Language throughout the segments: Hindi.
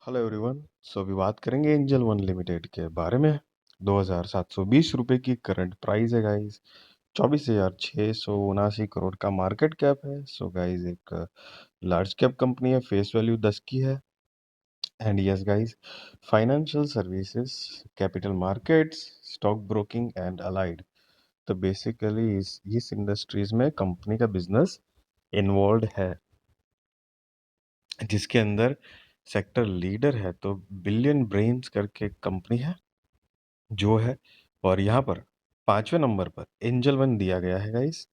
Hello everyone. सो अभी बात करेंगे एंजल वन लिमिटेड के बारे में। 2,720 रुपये की करंट प्राइस है गाइस। 24,679 करोड़ का मार्केट कैप है। सो गाइस एक लार्ज कैप कंपनी है, फेस वैल्यू 10 की है। And yes guys, financial services, capital markets, stock broking and allied, तो बेसिकली इस इंडस्ट्रीज में कंपनी का बिजनेस इन्वॉल्व है, जिसके अंदर सेक्टर लीडर है तो बिलियन ब्रेन्स करके कंपनी है जो है। और यहाँ पर 5वें नंबर पर एंजल वन दिया गया है गाइस।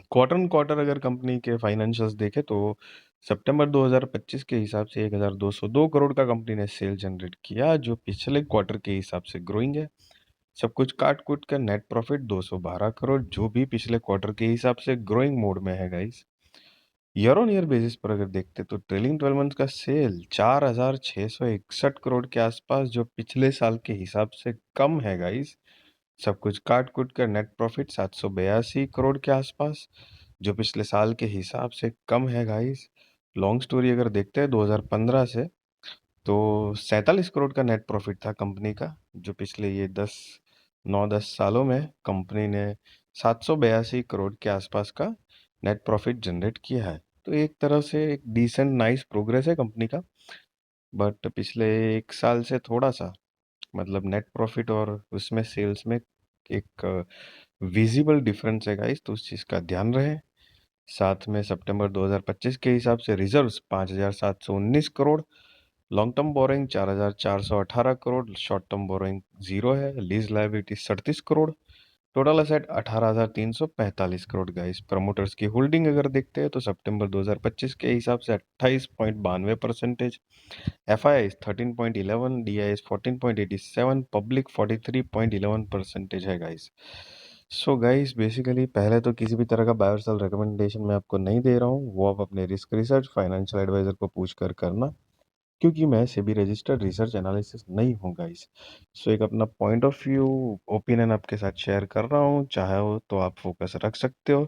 क्वार्टर ऑन क्वार्टर अगर कंपनी के फाइनेंशियल्स देखे तो सितंबर 2025 के हिसाब से 1,202 करोड़ का कंपनी ने सेल जनरेट किया, जो पिछले क्वार्टर के हिसाब से ग्रोइंग है। सब कुछ काट कुट कर नेट प्रॉफिट 212 करोड़, जो भी पिछले क्वार्टर के हिसाब से ग्रोइंग मोड में है guys. Year on year basis पर अगर देखते तो ट्रेलिंग 12 मंथ का सेल 4,661 करोड़ के आसपास, जो पिछले साल के हिसाब से कम है गाइस। सब कुछ काट कुट कर नेट प्रॉफिट 782 करोड़ के आसपास, जो पिछले साल के हिसाब से कम है गाइस। लॉन्ग स्टोरी अगर देखते हैं 2015 से, तो 47 करोड़ का नेट प्रॉफिट था कंपनी का, जो पिछले ये 9-10 सालों में कंपनी ने 782 करोड़ के आसपास का नेट प्रॉफिट जनरेट किया है। तो एक तरह से एक डिसेंट नाइस प्रोग्रेस है कंपनी का। बट पिछले एक साल से थोड़ा सा, मतलब नेट प्रॉफिट और उसमें सेल्स में एक विजिबल डिफरेंस है गाइस, तो उस चीज़ का ध्यान रहे। साथ में सितंबर 2025 के हिसाब से reserves 5,719 crore, long term borrowing 4,418 crore, short term borrowing zero है, lease liability 37 crore, total asset 18,345 crore guys. Promoters की होल्डिंग अगर देखते हैं तो सितंबर 2025 के हिसाब से 28.92%, F I I 13.11, D I S 14.87, public 43.11% है गाइस। सो गाइस बेसिकली पहले तो किसी भी तरह का बाय और सेल रिकमेंडेशन मैं आपको नहीं दे रहा हूँ, वो आप अपने रिस्क रिसर्च फाइनेंशियल एडवाइजर को पूछ कर करना, क्योंकि मैं सेबी रजिस्टर्ड रिसर्च एनालिसिस नहीं हूँ गाइस। सो एक अपना पॉइंट ऑफ व्यू ओपिनियन आपके साथ शेयर कर रहा हूँ, चाहे हो तो आप फोकस रख सकते हो।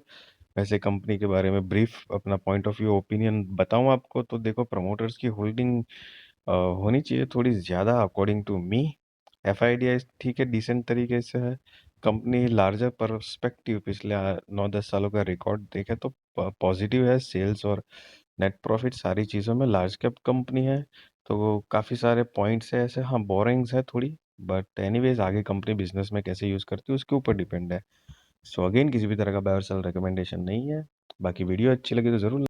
वैसे कंपनी के बारे में ब्रीफ अपना पॉइंट ऑफ व्यू ओपिनियन बताऊँ आपको तो देखो, प्रमोटर्स की होल्डिंग होनी चाहिए थोड़ी ज़्यादा according to me. F I D I ठीक है, डिसेंट तरीके से है। कंपनी लार्जर परस्पेक्टिव पिछले 9-10 सालों का रिकॉर्ड देखे तो पॉजिटिव है। सेल्स और नेट प्रॉफिट सारी चीज़ों में लार्ज कैप कंपनी है, तो काफ़ी सारे पॉइंट्स है ऐसे। हाँ, बोरिंग्स है थोड़ी, बट एनीवेज आगे कंपनी बिजनेस में कैसे यूज़ करती है उसके ऊपर डिपेंड है। सो अगेन किसी भी तरह का बाय और सेल रिकमेंडेशन नहीं है। बाकी वीडियो अच्छी लगी तो ज़रूर